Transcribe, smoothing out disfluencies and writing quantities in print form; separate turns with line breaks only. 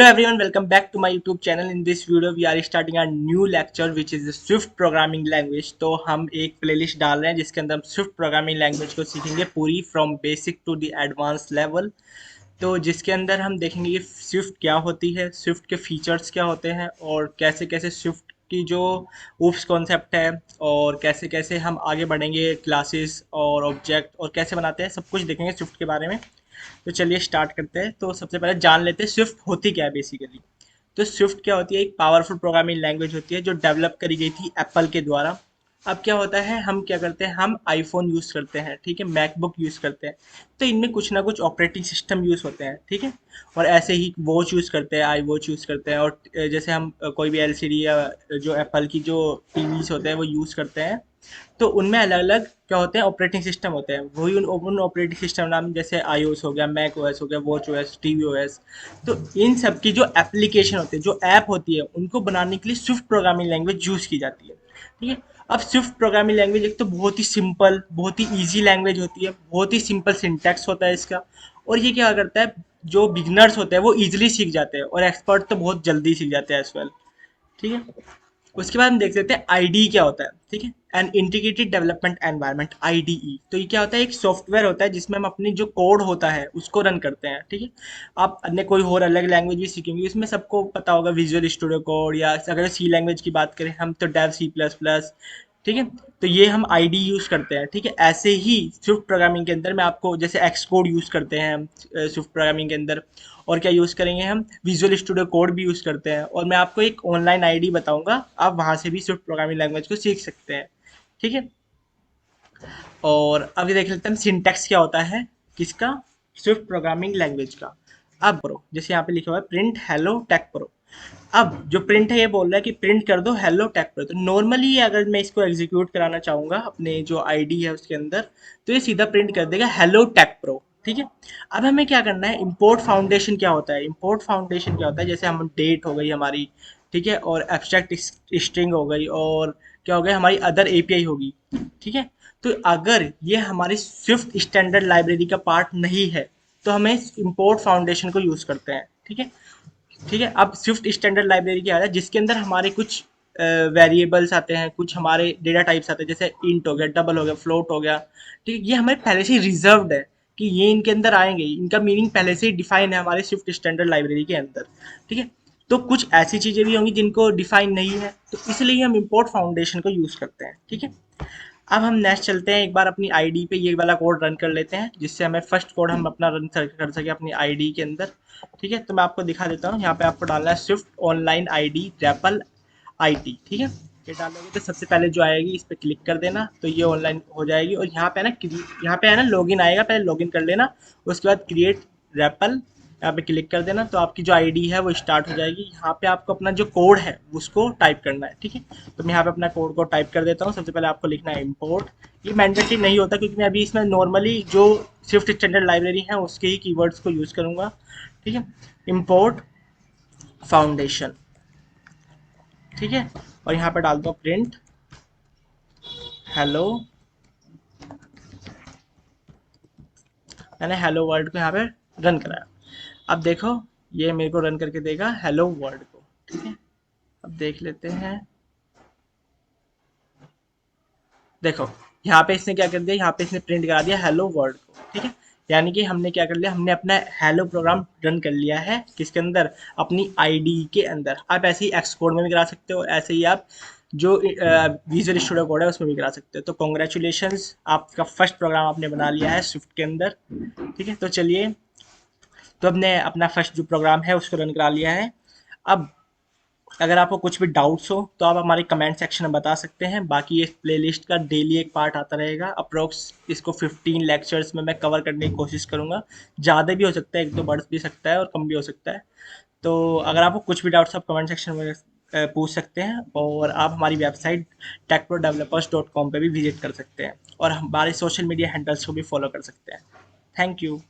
Hello everyone, welcome back to my YouTube channel. In this video, we are starting a new lecture which is the Swift programming language. तो हम एक playlist डाल रहे हैं जिसके अंदर हम Swift programming language को सीखेंगे पूरी from basic to the advance level. तो जिसके अंदर हम देखेंगे कि स्विफ्ट क्या होती है, स्विफ्ट के फीचर्स क्या होते हैं और कैसे कैसे स्विफ्ट की जो ऊप्स कॉन्सेप्ट है और कैसे कैसे हम आगे बढ़ेंगे क्लासेस और ऑब्जेक्ट और कैसे बनाते हैं, सब कुछ देखेंगे स्विफ्ट के बारे में। तो चलिए स्टार्ट करते हैं। तो सबसे पहले जान लेते हैं स्विफ्ट होती क्या है बेसिकली। तो स्विफ्ट क्या होती है? एक पावरफुल प्रोग्रामिंग लैंग्वेज होती है जो डेवलप करी गई थी एप्पल के द्वारा। अब क्या होता है, हम क्या करते हैं, हम आईफोन यूज़ करते हैं, ठीक है, मैकबुक यूज़ करते हैं। तो इनमें कुछ ना कुछ ऑपरेटिंग सिस्टम यूज़ होते हैं, ठीक है। और ऐसे ही वॉच यूज़ करते हैं, आई वॉच यूज़ करते हैं। और जैसे हम कोई भी एलसीडी या जो एप्पल की जो टीवीज होते हैं वो यूज़ करते हैं। तो उनमें अलग अलग क्या होते हैं, ऑपरेटिंग सिस्टम होते हैं। वही उन ऑपरेटिंग सिस्टम नाम जैसे iOS हो गया, मैक ओएस हो गया, वॉच ओएस, टीवी ओएस। तो इन सब की जो एप्लीकेशन होते हैं, जो ऐप होती है, उनको बनाने के लिए स्विफ्ट प्रोग्रामिंग लैंग्वेज यूज़ की जाती है, ठीक है। अब स्विफ्ट प्रोग्रामिंग लैंग्वेज एक तो बहुत ही सिंपल, बहुत ही ईजी लैंग्वेज होती है, बहुत ही सिंपल सिंटैक्स होता है इसका। और ये क्या करता है, जो बिगनर्स होते हैं वो ईजिली सीख जाते हैं और एक्सपर्ट तो बहुत जल्दी सीख जाते हैं एज वेल, ठीक है। उसके बाद हम देख लेते हैं आईडी क्या होता है, ठीक है। An integrated development environment, IDE. तो ये क्या होता है, एक सॉफ्टवेयर होता है जिसमें हम अपनी जो कोड होता है उसको रन करते हैं, ठीक है। आप अन्य कोई और अलग लैंग्वेज भी सीखेंगे, इसमें सबको पता होगा विजुअल स्टूडियो कोड, या अगर सी लैंग्वेज की बात करें हम तो डेव सी प्लस प्लस, ठीक है। तो ये हम आईडी यूज़ करते हैं, ठीक है। ऐसे ही स्विफ्ट प्रोग्रामिंग के अंदर मैं आपको जैसे एक्स कोड यूज़ करते हैं हम स्विफ्ट प्रोग्रामिंग के अंदर। और क्या यूज़ करेंगे, हम विजुअल स्टूडियो कोड भी यूज़ करते हैं। और मैं आपको एक ऑनलाइन आईडी बताऊंगा, आप वहाँ से भी स्विफ्ट प्रोग्रामिंग लैंग्वेज को सीख सकते हैं, ठीक है। और अभी देख लेते हैं सिंटैक्स क्या होता है किसका, स्विफ्ट प्रोग्रामिंग लैंग्वेज का। अब प्रो जैसे यहाँ पे लिखा हुआ है प्रिंट हेलो टेक प्रो। अब जो प्रिंट है ये बोल रहा है कि प्रिंट कर दो हेलो टेक प्रो। तो नॉर्मली अगर मैं इसको एग्जीक्यूट कराना चाहूँगा अपने जो आईडी है उसके अंदर, तो ये सीधा प्रिंट कर देगा हेलो टेक प्रो, ठीक है। अब हमें क्या करना है, इंपोर्ट फाउंडेशन क्या होता है, इंपोर्ट फाउंडेशन क्या होता है, जैसे हम डेट हो गई हमारी, ठीक है, और एब्स्ट्रैक्ट स्ट्रिंग हो गई, और क्या हो गया, हमारी अदर एपीआई होगी, ठीक है। तो अगर ये हमारी स्विफ्ट स्टैंडर्ड लाइब्रेरी का पार्ट नहीं है तो हमें इंपोर्ट फाउंडेशन को यूज़ करते हैं, ठीक है। ठीक है, अब स्विफ्ट स्टैंडर्ड लाइब्रेरी क्या है, जिसके अंदर हमारे कुछ वेरिएबल्स आते हैं, कुछ हमारे डेटा टाइप्स आते हैं, जैसे इंट हो गया, डबल हो गया, फ्लोट हो गया, ठीक है। ये हमारे पहले से ही रिजर्व्ड है कि ये इनके अंदर आएंगे, इनका मीनिंग पहले से ही डिफाइन है हमारे स्विफ्ट स्टैंडर्ड लाइब्रेरी के अंदर, ठीक है। तो कुछ ऐसी चीज़ें भी होंगी जिनको डिफाइन नहीं है, तो इसलिए हम इम्पोर्ट फाउंडेशन को यूज़ करते हैं, ठीक है। अब हम नेक्स्ट चलते हैं, एक बार अपनी आईडी पे ये वाला कोड रन कर लेते हैं जिससे हमें फर्स्ट कोड हम अपना रन कर सके अपनी आईडी के अंदर, ठीक है। तो मैं आपको दिखा देता हूँ, यहाँ पे आपको डालना है Swift online ID REPL IT, ठीक है। ये डालोगे तो सबसे पहले जो आएगी इस पर क्लिक कर देना, तो ये ऑनलाइन हो जाएगी। और यहाँ पे है ना यहाँ पे है ना लॉगिन आएगा, पहले लॉगिन कर लेना, उसके बाद क्रिएट रेपल, यहाँ पे क्लिक कर देना, तो आपकी जो आईडी है वो स्टार्ट हो जाएगी। यहाँ पे आपको अपना जो कोड है उसको टाइप करना है, ठीक है। तो मैं यहाँ पे अपना कोड को टाइप कर देता हूँ। सबसे पहले आपको लिखना है इम्पोर्ट। ये मैंडेटरी नहीं होता क्योंकि मैं अभी इसमें नॉर्मली जो स्विफ्ट स्टैंडर्ड लाइब्रेरी है उसके ही कीवर्ड्स को यूज़ करूँगा, ठीक है। इम्पोर्ट फाउंडेशन, ठीक है। और यहाँ पे डाल दो प्रिंट हेलो, मैंने हेलो वर्ल्ड को यहाँ पे रन कराया। अब देखो ये मेरे को रन करके देगा हेलो वर्ल्ड को, ठीक है। अब देख लेते हैं, देखो यहाँ पे इसने क्या कर दिया, यहाँ पे इसने प्रिंट करा दिया हेलो वर्ल्ड को, ठीक है। यानी कि हमने क्या कर लिया, हमने अपना हेलो प्रोग्राम रन कर लिया है किसके अंदर, अपनी आईडी के अंदर। आप ऐसे ही एक्स कोड में भी करा सकते हो, ऐसे ही आप जो विजुअल स्टूडियो कोड है उसमें भी करा सकते हो। तो कॉन्ग्रेचुलेशंस, आपका फर्स्ट प्रोग्राम आपने बना लिया है स्विफ्ट के अंदर, ठीक है। तो चलिए, तो हमने अपना फर्स्ट जो प्रोग्राम है उसको रन करा लिया है। अब अगर आपको कुछ भी डाउट्स हो तो आप हमारे कमेंट सेक्शन में बता सकते हैं। बाकी ये प्लेलिस्ट का डेली एक पार्ट आता रहेगा, अप्रोक्स इसको 15 लेक्चर्स में मैं कवर करने की कोशिश करूँगा। ज़्यादा भी हो सकता है, एक दो बढ़ भी सकता है और कम भी हो सकता है। तो अगर आपको कुछ भी डाउट्स आप कमेंट सेक्शन में पूछ सकते हैं, और आप हमारी वेबसाइट techprodevelopers.com पे भी विजिट कर सकते हैं, और हमारे सोशल मीडिया हैंडल्स को भी फॉलो कर सकते हैं। Thank you.